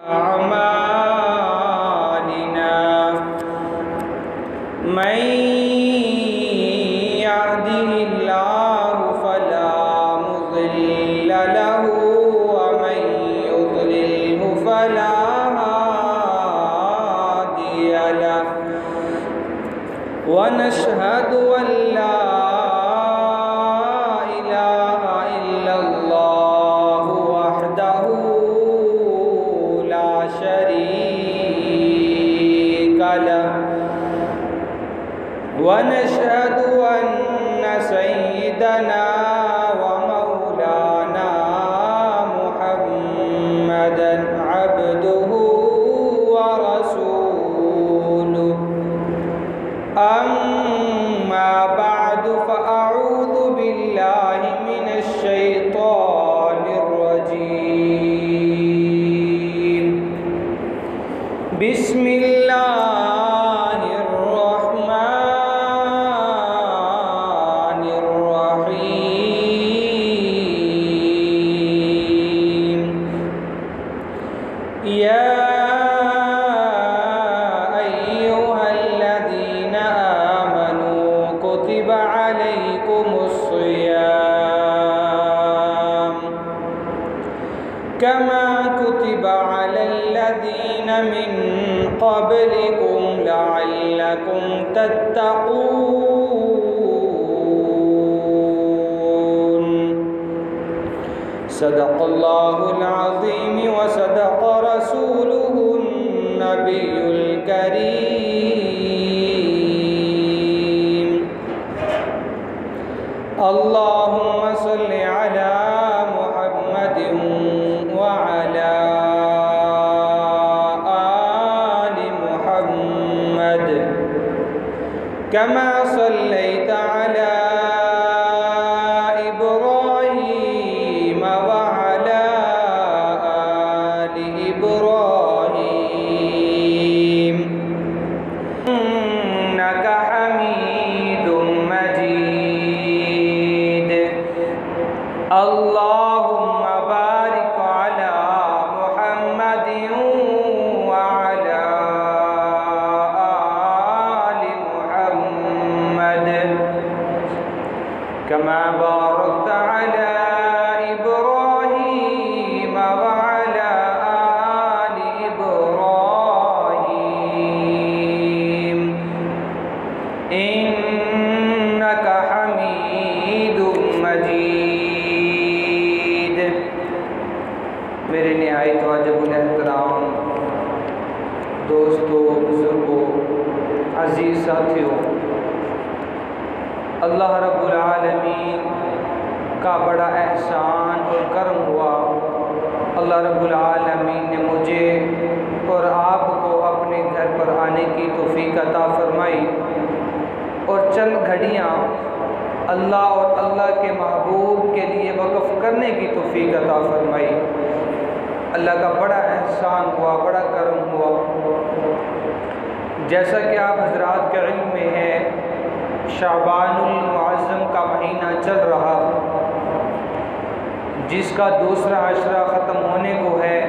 अमालिना मैं यहदिहिल्लाहु फला मुज़िल्ल लहु व मैं युज़लिल्हु फला हादिय लहु व नशहदु अन ला वनशहदु अन्न सय्यदना व मौलाना मुहम्मदन अब्दुहु व रसूलुहु अम्मा बअदु फ़अऊज़ु बिल्लाहि मिनश शैतानिर रजीम बिस्मिल्लाह कमा कुतिबा अलल्लज़ीन मिन क़ब्लिकुम लअल्लकुम तत्तक़ून सदक़ल्लाहुल अज़ीम व सदक़ रसूलुहुन नबियुल करीम अल्लाहुम्मा सल्लि अला कमा सल्लैता अला इब्राहीम व अला आलि इब्राहीम इन्नका हमीदुम मजीद अल्लाहुम्मा बारिक अला मुहम्मदिन व अला कमा बारकता अला इब्राहीम व अला आलि इब्राहीम इन्नका हमीदुम मजीद। मेरे निहायत वाजिबुल एहतराम दोस्तों, बुजुर्गों, अजीज़ साथियों, अल्लाह रब्बुल आलमीन का बड़ा एहसान और करम हुआ। अल्लाह रब्बुल आलमीन ने मुझे और आपको अपने घर पर आने की तौफीक अता फरमाई और चंद घड़ियाँ अल्लाह और अल्लाह के महबूब के लिए वक़्फ़ करने की तौफीक अता फरमाई। अल्लाह का बड़ा एहसान हुआ, बड़ा करम हुआ। जैसा कि आप हज़रात के इल्म में है, शाबानुल मुअज़्ज़म का महीना चल रहा, जिसका दूसरा अशरा ख़त्म होने को है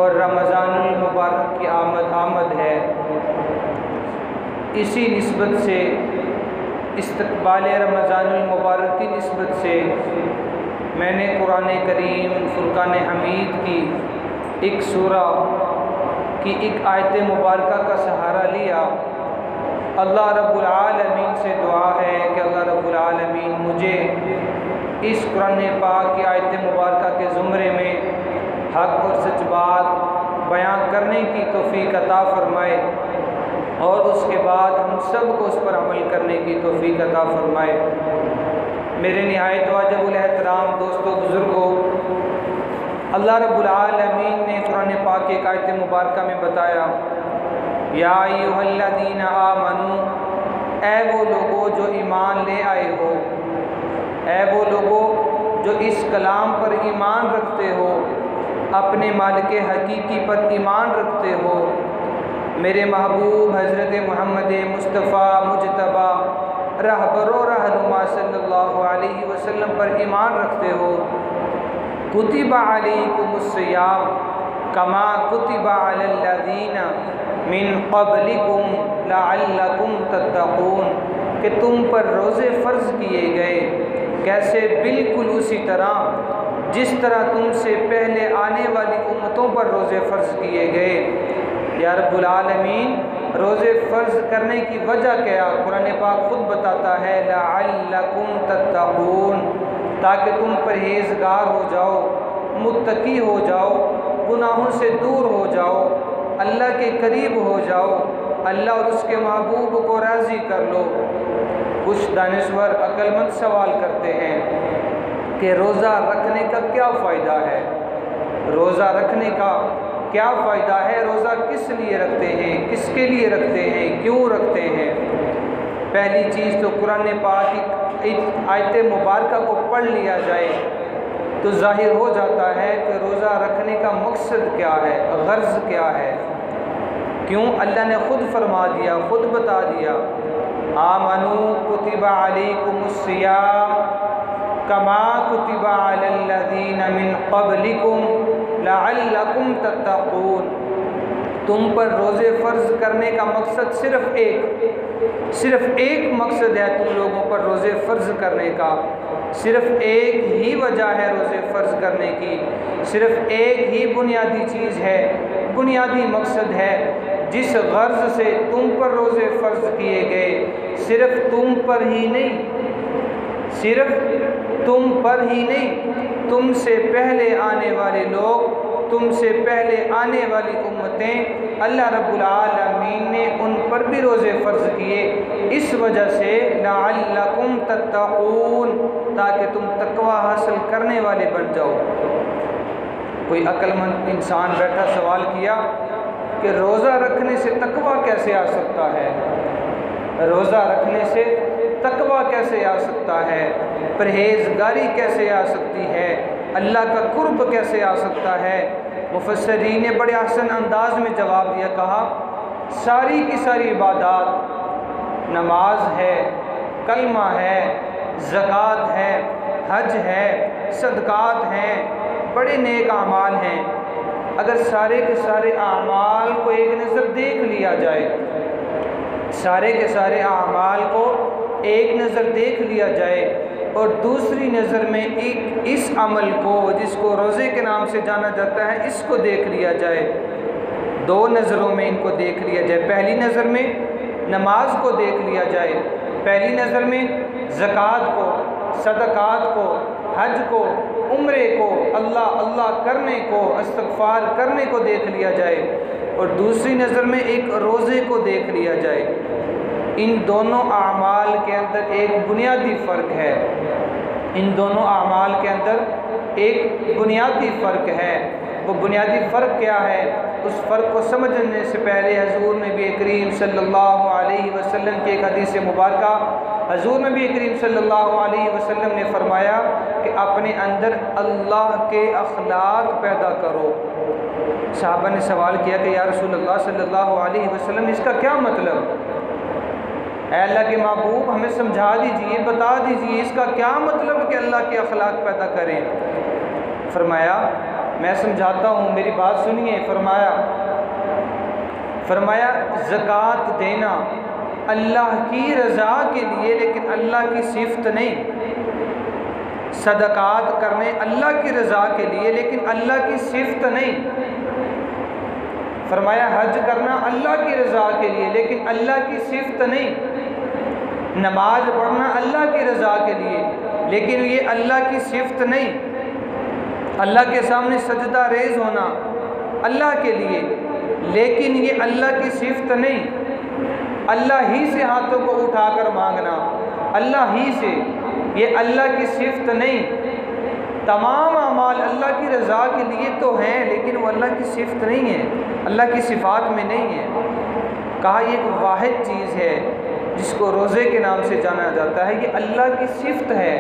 और रमज़ानुल मुबारक की आमद है। इसी निस्बत से, इस्तक़बाल रमज़ानुल मुबारक की निस्बत से मैंने कुरान करीम फुरक़ान हमीद की एक सूरा की एक आयत मुबारक का सहारा लिया। अल्लाह रब्बुल आलमीन से दुआ है कि अल्लाह रब्बुल आलमीन मुझे इस कुरान पाक की आयत मुबारक के ज़ुमरे में हक़ और सच बात बयान करने की तौफीक अता फ़रमाए और उसके बाद हम सब को उस पर अमल करने की तौफीक अता फ़रमाए। मेरे निहायत वाजिबुल एहतराम दोस्तों, बुज़ुर्गों, अल्लाह रब्बुल आलमीन ने कुरान पाक की एक आयत मुबारक में बताया, या अय्युहल्लज़ीना आमनू, ऐ वो लोगों जो ईमान ले आए हो, ऐ वो लोगों जो इस कलाम पर ईमान रखते हो, अपने मालिक हकीकी पर ईमान रखते हो, मेरे महबूब हज़रत मोहम्मद मुस्तफ़ा मुजतबा रहबरो रहनुमा सल्लल्लाहु अलैहि वसल्लम पर ईमान रखते हो। कुतिबा अलैकुमुस्सियाम, कमा कुतिबा अलल्लज़ीना मिन क़ब्लिकुम लअल्लकुम तत्तक़ून, कि तुम पर रोज़े फ़र्ज़ किए गए, कैसे बिल्कुल उसी तरह जिस तरह तुमसे पहले आने वाली उम्मतों पर रोज़े फ़र्ज़ किए गए। या रब्बुल आलमीन, रोज़े फ़र्ज़ करने की वजह क्या? कुरान पाक खुद बताता है, लअल्लकुम तत्तक़ून, ताकि तुम परहेज़गार हो जाओ, मुत्तकी हो जाओ, गुनाहों से दूर हो जाओ, अल्लाह के करीब हो जाओ, अल्लाह और उसके महबूब को राज़ी कर लो। कुछ दानिश्वर अक्लमंद सवाल करते हैं कि रोज़ा रखने का क्या फ़ायदा है, रोज़ा रखने का क्या फ़ायदा है, रोज़ा किस लिए रखते हैं, किसके लिए रखते हैं, क्यों रखते हैं। पहली चीज़ तो कुरान पाक की आयत मुबारका को पढ़ लिया जाए तो ज़ाहिर हो जाता है कि रोज़ा रखने का मकसद क्या है, गर्ज़ क्या है, क्यों। अल्लाह ने ख़ुद फरमा दिया, ख़ुद बता दिया, आमनू कुतिबा अलैकुमुस्सियाम कमा कुतिबा अलल्लज़ीना मिन क़ब्लिकुम लअल्लकुम तत्तक़ून। तुम पर रोज़े फ़र्ज़ करने का मकसद सिर्फ़ एक मकसद है तुम लोगों पर रोज़े फ़र्ज़ करने का, सिर्फ़ एक ही वजह है रोज़े फ़र्ज़ करने की, सिर्फ़ एक ही बुनियादी चीज़ है, बुनियादी मकसद है जिस गर्ज़ से तुम पर रोज़े फ़र्ज़ किए गए। सिर्फ़ तुम पर ही नहीं, सिर्फ़ तुम पर ही नहीं, तुमसे पहले आने वाले लोग, तुमसे पहले आने वाली उम्मतें, अल्लाह रब्बुल आलमीन ने उन पर भी रोज़े फ़र्ज़ किए। इस वजह से लअल्लकुम तत्तक़ून, ताकि तुम तक़वा हासिल करने वाले बन जाओ। कोई अक्लमंद इंसान बैठा सवाल किया कि रोज़ा रखने से तक़वा कैसे आ सकता है, रोज़ा रखने से तक़वा कैसे आ सकता है, परहेज़गारी कैसे आ सकती है, अल्लाह का कुर्ब कैसे आ सकता है। मुफस्सिरीन ने बड़े आसान अंदाज में जवाब दिया, कहा सारी की सारी इबादत, नमाज है, कलमा है, ज़कात है, हज है, सदक़ात हैं, बड़े नेक आमाल हैं, अगर सारे के सारे आमाल को एक नज़र देख लिया जाए, सारे के सारे आमाल को एक नज़र देख लिया जाए और दूसरी नज़र में एक इस अमल को जिसको रोज़े के नाम से जाना जाता है इसको देख लिया जाए, दो नज़रों में इनको देख लिया जाए। पहली नज़र में नमाज को देख लिया जाए, पहली नज़र में ज़कात को, सदक़ात को, हज को, उम्रे को, अल्लाह अल्लाह करने को, इस्तग़फ़ार करने को देख लिया जाए और दूसरी नज़र में एक रोज़े को देख लिया जाए। इन दोनों आमाल के अंदर एक बुनियादी फ़र्क है, इन दोनों आमाल के अंदर एक बुनियादी फ़र्क है। वो बुनियादी फ़र्क क्या है, उस फ़र्क को समझने से पहले हज़ूर नबी करीम सल्लल्लाहु अलैहि वसल्लम की एक हदीस मुबारका, हज़ूर नबी करीम सल्लल्लाहु अलैहि वसल्लम ने फरमाया कि अपने अंदर अल्लाह के अखलाक पैदा करो। सहाबा ने सवाल किया कि या रसूलल्लाह सल्लल्लाहु अलैहि वसल्लम इसका क्या मतलब, अल्लाह के महबूब हमें समझा दीजिए, बता दीजिए इसका क्या मतलब कि अल्लाह के अखलाक पैदा करें। फरमाया मैं समझाता हूँ, मेरी बात सुनिए। फरमाया ज़कात देना अल्लाह की रज़ा के लिए लेकिन अल्लाह की सिफ़त नहीं, सदक़ात करने अल्लाह की रज़ा के लिए लेकिन अल्लाह की सिफ़त नहीं। फरमाया हज करना अल्लाह की रज़ा के लिए लेकिन अल्लाह की सिफ़त नहीं, नमाज पढ़ना अल्लाह की रज़ा के लिए लेकिन ये अल्लाह की सिफ़त नहीं, अल्लाह के सामने सजदा रेज़ होना अल्लाह के लिए लेकिन ये अल्लाह की सिफ़त नहीं, अल्लाह ही से हाथों को उठाकर मांगना अल्लाह ही से, ये अल्लाह की सिफ़त नहीं। तमाम अमाल अल्लाह की रज़ा के लिए तो हैं लेकिन वो अल्लाह की सिफ़त नहीं है, अल्लाह की सिफ़ात में नहीं है। कहा ये एक वाहिद चीज़ है जिसको रोज़े के नाम से जाना जाता है, ये अल्लाह की सिफ़त है।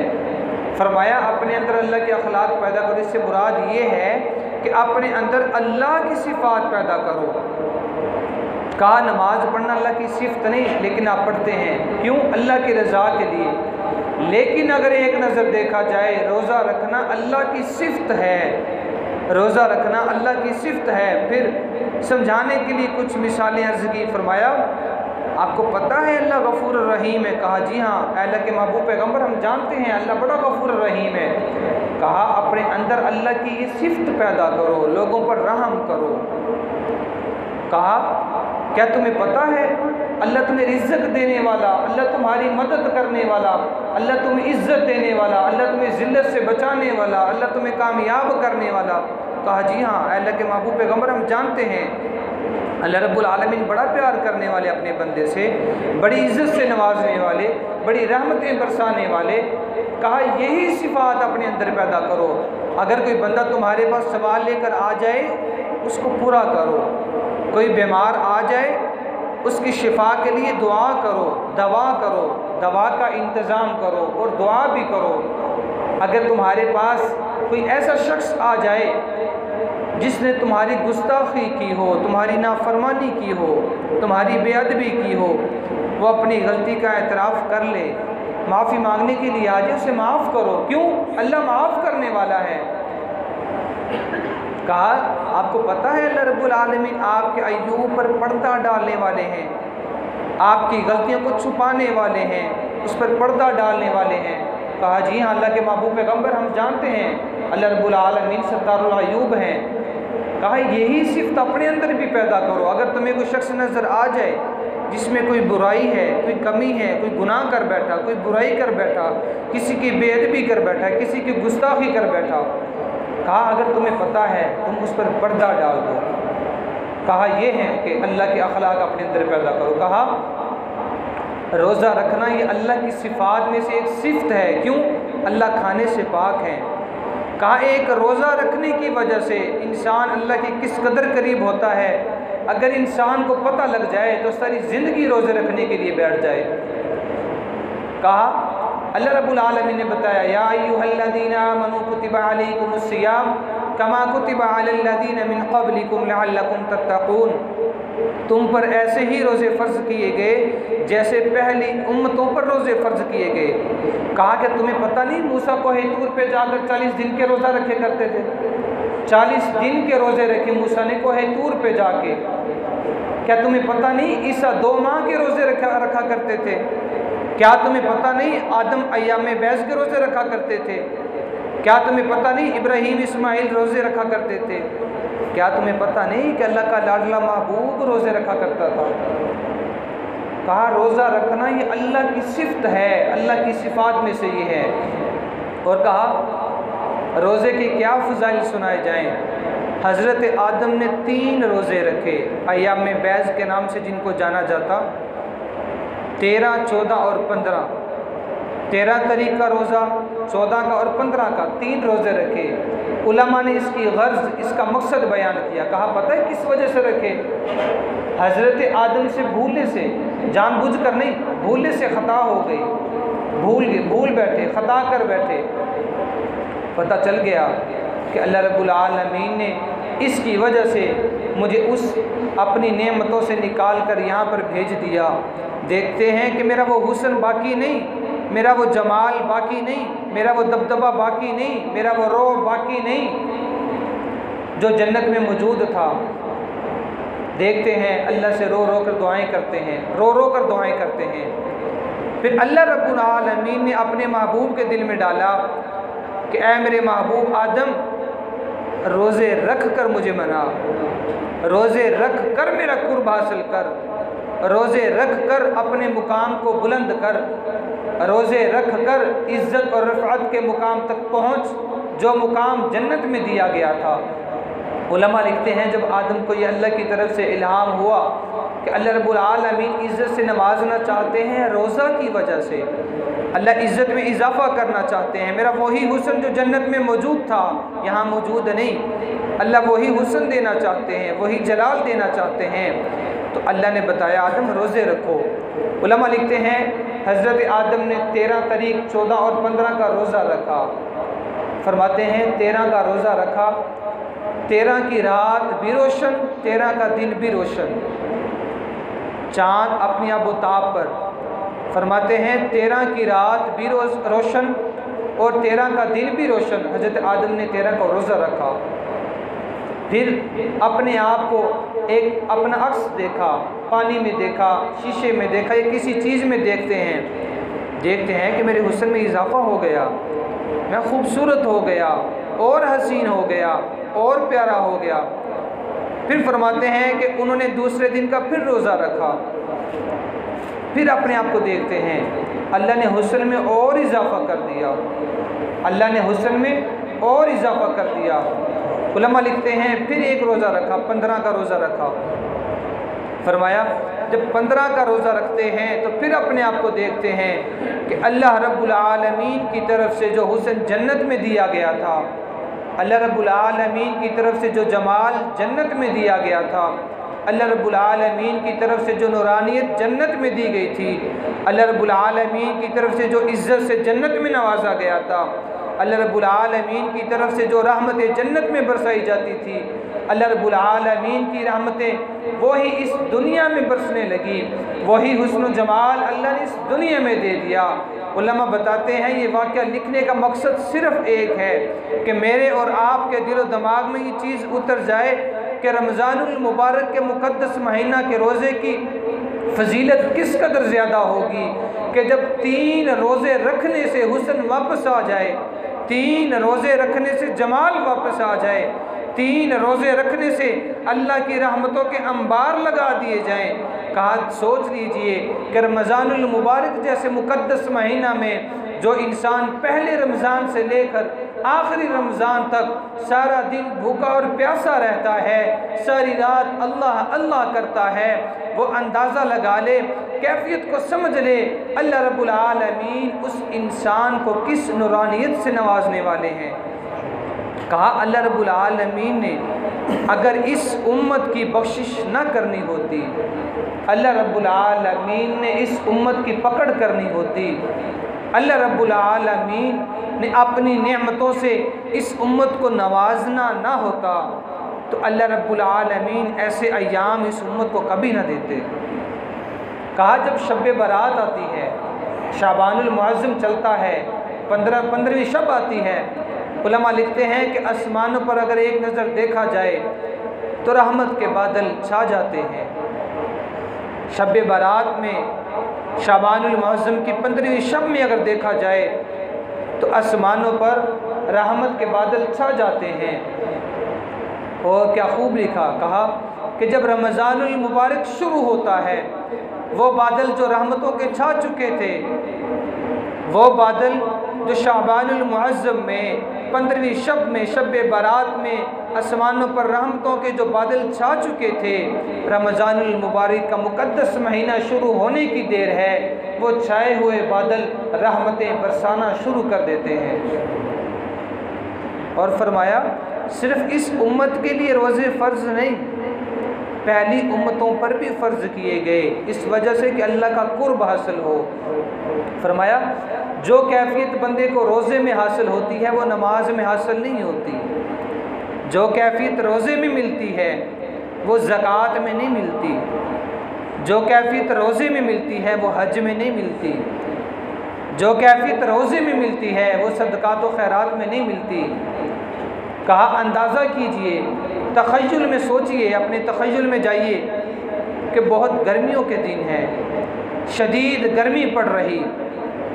फरमाया अपने अंदर अल्लाह के अखलाक पैदा करो, इससे मुराद ये है कि अपने अंदर अल्लाह की सिफ़ात पैदा करो। कहा नमाज पढ़ना अल्लाह की सिफ़त नहीं लेकिन आप पढ़ते हैं, क्यों? अल्लाह की रज़ा के लिए। लेकिन अगर एक नज़र देखा जाए रोज़ा रखना अल्लाह की सिफ़त है, रोज़ा रखना अल्लाह की सिफ़त है। फिर समझाने के लिए कुछ मिसालें अर्ज़ की। फरमाया आपको पता है अल्लाह गफ़ूर रहीम है? कहा जी हाँ अल्लाह के महबूब पैगम्बर हम जानते हैं अल्लाह बड़ा गफ़ूर रहीम है। कहा अपने अंदर अल्लाह की ये सिफ़त पैदा करो, लोगों पर रहम करो। कहा क्या तुम्हें पता है अल्लाह तुम्हें रिज़्क़ देने वाला, अल्लाह तुम्हारी मदद करने वाला, अल्लाह तुम्हें इज़्ज़त देने वाला, अल्लाह तुम्हें ज़िल्लत से बचाने वाला, अल्लाह तुम्हें कामयाब करने वाला। कहा जी हाँ अल्लाह के महबूब पैगम्बर हम जानते हैं अल्लाह रब्बुल आलमीन बड़ा प्यार करने वाले अपने बंदे से, बड़ी इज़्ज़त से नवाजने वाले, बड़ी रहमतें बरसाने वाले। कहा यही सिफ़ात अपने अंदर पैदा करो। अगर कोई बंदा तुम्हारे पास सवाल लेकर आ जाए उसको पूरा करो, कोई बीमार आ जाए उसकी शिफा के लिए दुआ करो, दवा का इंतज़ाम करो और दुआ भी करो। अगर तुम्हारे पास कोई ऐसा शख्स आ जाए जिसने तुम्हारी गुस्ताखी की हो, तुम्हारी नाफरमानी की हो, तुम्हारी बेअदबी की हो, वो अपनी गलती का एतराफ़ कर ले, माफ़ी मांगने के लिए आ जाए, उसे माफ़ करो। क्यों? अल्लाह माफ़ करने वाला है। कहा आपको पता है अल्लाह रब्बुल आलमीन आपके अय्यूब पर पर्दा डालने वाले हैं, आपकी गलतियों को छुपाने वाले हैं, उस पर पर्दा डालने वाले हैं। कहा जी हाँ अल्लाह के महबूब पैगम्बर हम जानते हैं अल्लाह रब्बुल आलमीन सत्तारुल अय्यूब हैं। कहा यही सिफ़त अपने अंदर भी पैदा करो। अगर तुम्हें कोई शख्स नज़र आ जाए जिसमें कोई बुराई है, कोई कमी है, कोई गुनाह कर बैठा, कोई बुराई कर बैठा, किसी की बेअदबी कर बैठा, किसी की गुस्ताखी कर बैठा, कहा अगर तुम्हें पता है तुम उस पर पर्दा डाल दो। कहा यह है कि अल्लाह के अखलाक अपने अंदर पैदा करो। कहा रोज़ा रखना ये अल्लाह की सिफ़ात में से एक सिफ़त है। क्यों? अल्लाह खाने से पाक है। कहा एक रोज़ा रखने की वजह से इंसान अल्लाह के किस कदर करीब होता है। अगर इंसान को पता लग जाए तो सारी ज़िंदगी रोज़े रखने के लिए बैठ जाए। कहा अल्लाह रब्बुल आलमीन ने बताया या अय्युहल्लज़ीना आमनू कुतिबा अलैकुमुस्सियाम कमा कुतिबा अलल्लज़ीना मिन क़ब्लिकुम लअल्लकुम तत्तक़ून। तुम पर ऐसे ही रोज़े फ़र्ज़ किए गए जैसे पहली उम्मतों पर रोज़े फ़र्ज़ किए गए। कहा कि तुम्हें पता नहीं मूसा कोहे तूर पे जाकर 40 दिन के रोज़ा रखे करते थे। 40 दिन के रोज़े रखे मूसा ने कोहे तूर पे जाके। क्या तुम्हें पता नहीं ईसा 2 माह के रोज़े रखा करते थे? क्या तुम्हें पता नहीं आदम अय्याम बैस के रोज़े रखा करते थे? क्या तुम्हें पता नहीं इब्राहीम इस्माइल रोज़े रखा करते थे? क्या तुम्हें पता नहीं कि अल्लाह का लाडला महबूब रोज़े रखा करता था? कहा रोज़ा रखना ये अल्लाह की सिफ़त है, अल्लाह की सिफ़ात में से ये है। और कहा रोज़े के क्या फ़ज़ाइल सुनाए जाएँ। हज़रत आदम ने 3 रोज़े रखे अय्याम बैस के नाम से जिनको जाना जाता। 13, 14 और 15। 13 तारीख का रोज़ा, 14 का और 15 का 3 रोज़े रखे। उलमा ने इसकी गर्ज़, इसका मकसद बयान किया। कहा पता है किस वजह से रखे? हज़रत आदम से भूलने से, जानबूझकर नहीं, भूलने से ख़ता हो गई, भूल बैठे, ख़ता कर बैठे। पता चल गया कि अल्लाह रब्बुल आलमीन ने इसकी वजह से मुझे उस अपनी नेमतों से निकाल कर यहाँ पर भेज दिया। देखते हैं कि मेरा वो हुस्न बाकी नहीं, मेरा वो जमाल बाकी नहीं, मेरा वो दबदबा बाकी नहीं, मेरा वो रूह बाकी नहीं जो जन्नत में मौजूद था। देखते हैं अल्लाह से रो रो कर दुआएं करते हैं, रो रो कर दुआएं करते हैं। फिर अल्लाह रब्बुल आलमीन ने अपने महबूब के दिल में डाला कि ऐ मेरे महबूब आदम रोज़े रख कर मुझे मना, रोज़े रख कर मेरा कुर्ब हासिल कर, रोज़े रख कर अपने मुकाम को बुलंद कर, रोज़े रख कर इज़्ज़त और रफ़अत के मुकाम तक पहुँच जो मुकाम जन्नत में दिया गया था। उलमा लिखते हैं जब आदम को ये अल्लाह की तरफ से इल्हाम हुआ कि अल्लाह रब्बुल आलमीन इज़्ज़त से नवाजना चाहते हैं रोज़ा की वजह से, अल्लाह इज़्ज़त में इजाफ़ा करना चाहते हैं, मेरा वही हुस्न जो जन्नत में मौजूद था यहाँ मौजूद नहीं, अल्लाह वही हुस्न देना चाहते हैं, वही जलाल देना चाहते हैं। तो अल्लाह ने बताया आदम रोज़े रखो। उलमा लिखते हैं हज़रत आदम ने 13 तारीख, 14 और 15 का रोज़ा रखा। फरमाते हैं 13 का रोज़ा रखा, 13 की रात भी रोशन, 13 का दिन भी रोशन, चाँद अपनी आबोताब पर। फरमाते हैं 13 की रात भी रोशन और 13 का दिन भी रोशन। हज़रत आदम ने 13 का रोज़ा रखा। फिर अपने आप को एक अपना अक्स देखा, पानी में देखा, शीशे में देखा या किसी चीज़ में देखते हैं कि मेरे हुस्न में इजाफ़ा हो गया, मैं खूबसूरत हो गया और हसीन हो गया और प्यारा हो गया। फिर फरमाते हैं कि उन्होंने दूसरे दिन का फिर रोज़ा रखा, फिर अपने आप को देखते हैं, अल्लाह ने हुस्न में और इजाफ़ा कर दिया, अल्लाह ने हुस्न में और इजाफ़ा कर दिया। उलमा लिखते हैं फिर एक रोज़ा रखा, 15 का रोज़ा रखा। फरमाया जब 15 का रोज़ा रखते हैं तो फिर अपने आप को देखते हैं कि अल्लाह रब्बुल आलमीन की तरफ से जो हुस्न जन्नत में दिया गया था, अल्लाह रब्बुल आलमीन की तरफ से जो जमाल जन्नत में दिया गया था, अल्लाह रब्बुल आलमीन की तरफ से जो नूरानियत जन्नत में दी गई थी, अल्लाह रब्बुल आलमीन की तरफ से जो इज़्ज़त से जन्नत में नवाजा गया था, अल्लाह रब्बुल आलमीन की तरफ से जो रहमतें जन्नत में बरसाई जाती थी, अल्लाह रब्बुल आलमीन की रहमतें वही इस दुनिया में बरसने लगी, वही हुस्न जमाल अल्लाह ने इस दुनिया में दे दिया। उलमा बताते हैं ये वाक़या लिखने का मकसद सिर्फ़ एक है कि मेरे और आपके दिलो दिमाग में ये चीज़ उतर जाए कि रमज़ानुल मुबारक के मुक़द्दस महीना के रोज़े की फजीलत किस कदर ज़्यादा होगी कि जब 3 रोज़े रखने से हुस्न वापस आ जाए, 3 रोज़े रखने से जमाल वापस आ जाए, 3 रोज़े रखने से अल्लाह की रहमतों के अंबार लगा दिए जाएं। कहा सोच लीजिए कि रमज़ानुल मुबारक जैसे मुक़द्दस महीना में जो इंसान पहले रमज़ान से लेकर आखिरी रमज़ान तक सारा दिन भूखा और प्यासा रहता है, सारी रात अल्लाह अल्लाह करता है, वो अंदाज़ा लगा ले, कैफियत को समझ ले, अल्लाह रब्बुल आलमीन उस इंसान को किस नूरानियत से नवाजने वाले हैं। कहा अल्लाह रब्बुल आलमीन ने अगर इस उम्मत की बख्शिश न करनी होती, अल्लाह रब्बुल आलमीन ने इस उम्मत की पकड़ करनी होती, अल्लाह रब्बुल आलमीन ने अपनी नेमतों से इस उम्मत को नवाजना ना होता तो अल्लाह रब्बुल आलमीन ऐसे अय्याम इस उम्मत को कभी ना देते। कहा जब शब बारात आती है, शाबानुल मुअज़्ज़म चलता है, 15वीं शब आती है, उलमा लिखते हैं कि आसमानों पर अगर एक नज़र देखा जाए तो रहमत के बादल छा जाते हैं। शब बारात में शाबानुल मुअज़्ज़म की 15वीं शब में अगर देखा जाए तो आसमानों पर रहमत के बादल छा जाते हैं। और क्या खूब लिखा, कहा कि जब रमज़ानुल मुबारक शुरू होता है वो बादल जो रहमतों के छा चुके थे, वो बादल जो शाबानुल मुअज़्ज़म में 15वीं शब में शब बारात में आसमानों पर रहमतों के जो बादल छा चुके थे, रमज़ानुल मुबारक का मुक़द्दस महीना शुरू होने की देर है, वो छाए हुए बादल रहमतें बरसाना शुरू कर देते हैं। और फरमाया सिर्फ़ इस उम्मत के लिए रोज़े फ़र्ज़ नहीं, पहली उम्मतों पर भी फ़र्ज़ किए गए, इस वजह से कि अल्लाह का कुर्ब हासिल हो। फरमाया जो कैफियत बंदे को रोज़े में हासिल होती है वो नमाज में हासिल नहीं होती, जो कैफियत रोज़े में मिलती है वो ज़कात में नहीं मिलती, जो कैफियत रोज़े में मिलती है वो हज में नहीं मिलती, जो कैफियत रोज़े में मिलती है वो सदक़ात व खैरात में नहीं मिलती। कहा अंदाज़ा कीजिए, तख़य्युल में सोचिए, अपने तख़य्युल में जाइए कि बहुत गर्मियों के दिन हैं, शदीद गर्मी पड़ रही,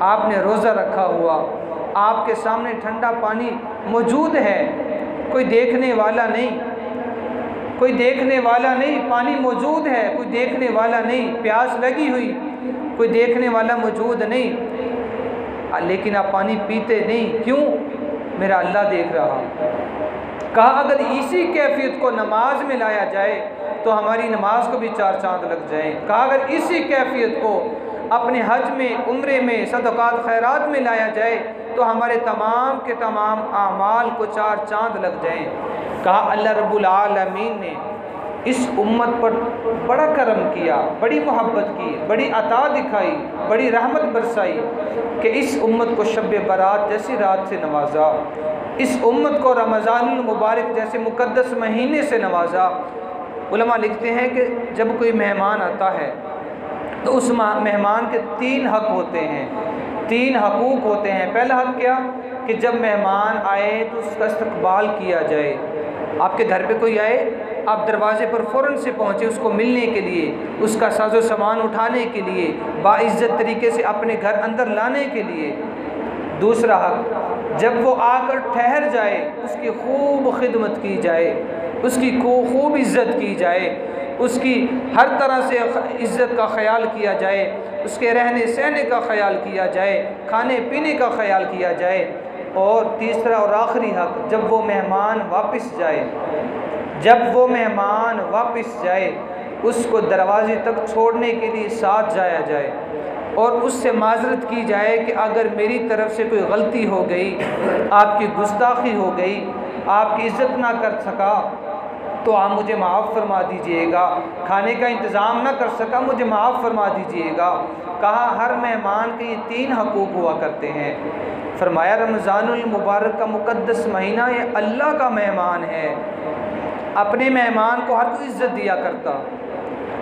आपने रोज़ा रखा हुआ, आपके सामने ठंडा पानी मौजूद है, कोई देखने वाला नहीं, कोई देखने वाला नहीं, पानी मौजूद है, कोई देखने वाला नहीं, प्यास लगी हुई, कोई देखने वाला मौजूद नहीं, लेकिन आप पानी पीते नहीं, क्यों? मेरा अल्लाह देख रहा। कहा अगर इसी कैफियत को नमाज में लाया जाए तो हमारी नमाज को भी 4 चांद लग जाएं। कहा अगर इसी कैफियत को अपने हज में, उम्रे में, सदक़ात खैरात में लाया जाए तो हमारे तमाम के तमाम आमाल को 4 चांद लग जाएं। कहा अल्लाह रब्बुल आलमीन ने इस उम्मत पर बड़ा करम किया, बड़ी मोहब्बत की, बड़ी अता दिखाई, बड़ी रहमत बरसाई कि इस उम्मत को शब बारात जैसी रात से नवाजा, इस उम्मत को रमज़ानुल मुबारक जैसे मुक़द्दस महीने से नवाजा। उलमा लिखते हैं कि जब कोई मेहमान आता है तो उस मेहमान के 3 हक़ होते हैं, 3 हकूक़ होते हैं। पहला हक़ क्या कि जब मेहमान आए तो उसका इस्तक़बाल किया जाए, आपके घर पे कोई आए, आप दरवाजे पर फ़ौरन से पहुँचे उसको मिलने के लिए, उसका साजो सामान उठाने के लिए, बाइज़्ज़त तरीके से अपने घर अंदर लाने के लिए। दूसरा हक़, जब वो आकर ठहर जाए उसकी खूब खिदमत की जाए, उसकी खूब इज़्ज़त की जाए, उसकी हर तरह से इज़्ज़त का ख़याल किया जाए, उसके रहने सहने का ख़याल किया जाए, खाने पीने का ख़याल किया जाए। और तीसरा और आखिरी हक़, जब वो मेहमान वापस जाए, जब वो मेहमान वापस जाए उसको दरवाजे तक छोड़ने के लिए साथ जाया जाए और उससे माज़रत की जाए कि अगर मेरी तरफ़ से कोई गलती हो गई, आपकी गुस्ताखी हो गई, आपकी इज़्ज़त ना कर सका तो आप मुझे माफ़ फरमा दीजिएगा, खाने का इंतज़ाम ना कर सका मुझे माफ़ फरमा दीजिएगा। कहा हर मेहमान के ये 3 हकूक़ हुआ करते हैं। फरमाया रमज़ानुल मुबारक का मुक़द्दस महीना ये अल्लाह का मेहमान है, अपने मेहमान को हर कोई इज़्ज़त दिया करता,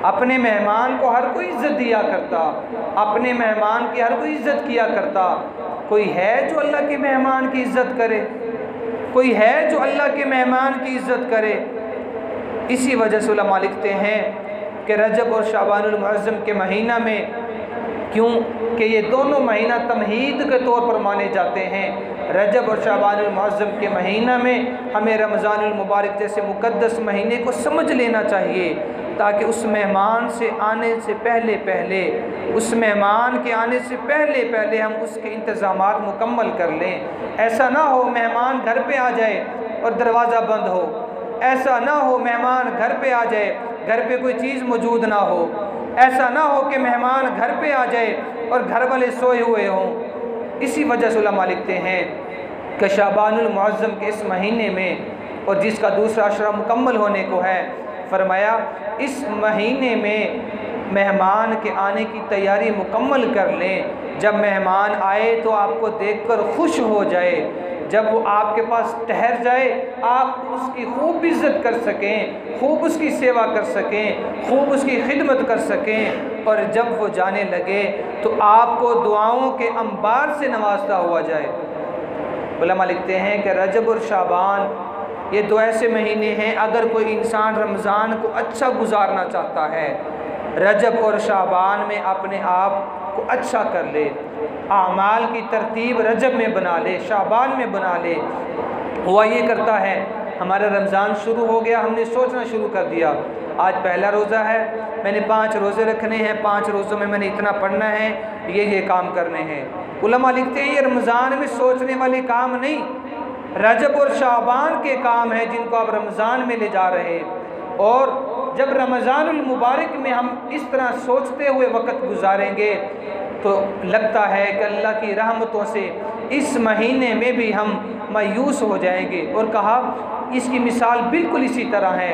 अपने मेहमान को हर कोई इज़्ज़त दिया करता, अपने मेहमान की हर कोई इज़्ज़त किया करता। कोई है जो अल्लाह के मेहमान की इज़्ज़त करे? कोई है जो अल्लाह के मेहमान की इज़्ज़त करे? इसी वजह से उलमा लिखते हैं कि रजब और शाबानुल मुअज़्ज़म के महीना में, क्यों कि ये दोनों महीना तमहीद के तौर पर माने जाते हैं, रजब और शाबानुल मुअज़्ज़म के महीना में हमें रमज़ानुल मुबारक जैसे मुक़द्दस महीने को समझ लेना चाहिए, ताकि उस मेहमान से आने से पहले पहले, उस मेहमान के आने से पहले पहले हम उसके इंतज़ामात मुकम्मल कर लें। ऐसा ना हो मेहमान घर पे आ जाए और दरवाज़ा बंद हो, ऐसा ना हो मेहमान घर पे आ जाए घर पे कोई चीज़ मौजूद ना हो, ऐसा ना हो कि मेहमान घर पे आ जाए और घर वाले सोए हुए हों। इसी वजह से उलमा लिखते हैं कि शाबानुल मुअज़्ज़म के इस महीने में, और जिसका दूसरा अशरा मुकम्मल होने को है, फरमाया इस महीने में मेहमान के आने की तैयारी मुकम्मल कर लें। जब मेहमान आए तो आपको देखकर खुश हो जाए, जब वो आपके पास ठहर जाए आप उसकी खूब इज़्ज़त कर सकें, खूब उसकी सेवा कर सकें, खूब उसकी खिदमत कर सकें, और जब वो जाने लगे तो आपको दुआओं के अंबार से नवाजता हुआ जाए। उलमा लिखते हैं कि रजब और शाबान ये 2 ऐसे महीने हैं, अगर कोई इंसान रमज़ान को अच्छा गुजारना चाहता है, रजब और शाबान में अपने आप को अच्छा कर ले, आमाल की तरतीब रजब में बना ले, शाबान में बना ले। हुआ ये करता है, हमारा रमज़ान शुरू हो गया, हमने सोचना शुरू कर दिया आज पहला रोज़ा है, मैंने 5 रोज़े रखने हैं, 5 रोज़ों में मैंने इतना पढ़ना है, ये काम करने हैं। उलमा लिखते हैं ये रमज़ान में सोचने वाले काम नहीं, रजब और शाबान के काम हैं जिनको आप रमज़ान में ले जा रहे हैं। और जब रमज़ानुल मुबारक में हम इस तरह सोचते हुए वक़्त गुजारेंगे तो लगता है कि अल्लाह की रहमतों से इस महीने में भी हम मायूस हो जाएंगे। और कहा इसकी मिसाल बिल्कुल इसी तरह है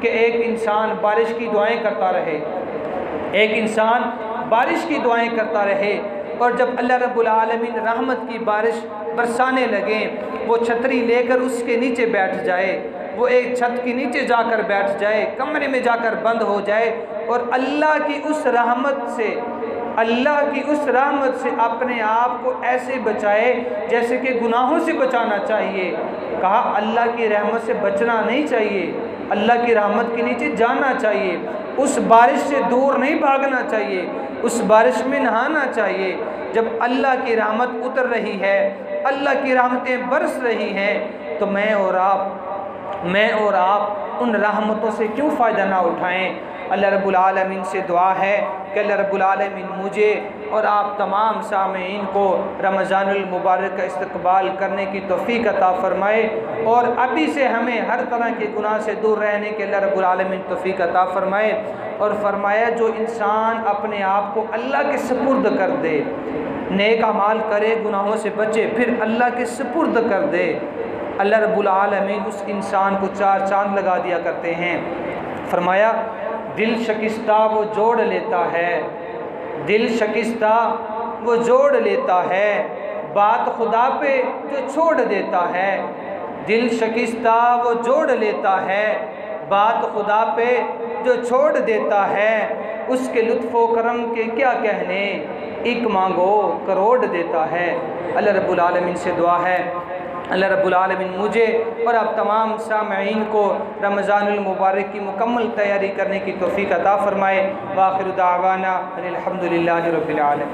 कि एक इंसान बारिश की दुआएं करता रहे, एक इंसान बारिश की दुआएं करता रहे, और जब अल्लाह रब्बुल आलमीन रहमत की बारिश बरसाने लगे, वो छतरी लेकर उसके नीचे बैठ जाए, वो एक छत के नीचे जाकर बैठ जाए, कमरे में जाकर बंद हो जाए, और अल्लाह की उस रहमत से, अल्लाह की उस रहमत से अपने आप को ऐसे बचाए जैसे कि गुनाहों से बचाना चाहिए। कहा अल्लाह की रहमत से बचना नहीं चाहिए, अल्लाह की रहमत के नीचे जाना चाहिए, उस बारिश से दूर नहीं भागना चाहिए, उस बारिश में नहाना चाहिए। जब अल्लाह की रहमत उतर रही है, अल्लाह की रहमतें बरस रही हैं, तो मैं और आप उन रहमतों से क्यों फ़ायदा ना उठाएं। अल्लाह रब्बुल आलमीन से दुआ है कि अल्लाह रब्बुल आलमीन मुझे और आप तमाम सामीन को रमज़ानुल मुबारक का इस्तक़बाल करने की तौफ़ीक़ अता फ़रमाए, और अभी से हमें हर तरह के गुनाह से दूर रहने के अल्लाह रब्बुल आलमीन तौफ़ीक़ अता फ़रमाए। और फरमाया जो इंसान अपने आप को अल्लाह के सुपुर्द कर दे, नेक अमाल करे, गुनाहों से बचे, फिर अल्लाह के सुपुर्द कर दे, अल्लाह रब्बुल आलमीन उस इंसान को 4 चाँद लगा दिया करते हैं। फरमाया दिल शकिस्ता वो जोड़ लेता है, दिल शकिस्ता वो जोड़ लेता है, बात खुदा पे जो छोड़ देता है, दिल शकिस्ता वो जोड़ लेता है, बात खुदा पे जो छोड़ देता है, उसके लुत्फ़ो करम के क्या कहने, एक मांगो करोड़ देता है। अल्लाह रब्बुल आलमीन से दुआ है अल्लाह रब्बुल आलमीन मुझे और आप तमाम सामईन को रमज़ानुल मुबारक की मुकम्मल तैयारी करने की तौफ़ीक़ अता फ़रमाए। व आखिरु दावाना अनिल हम्दुलिल्लाहि रब्बिल आलमीन।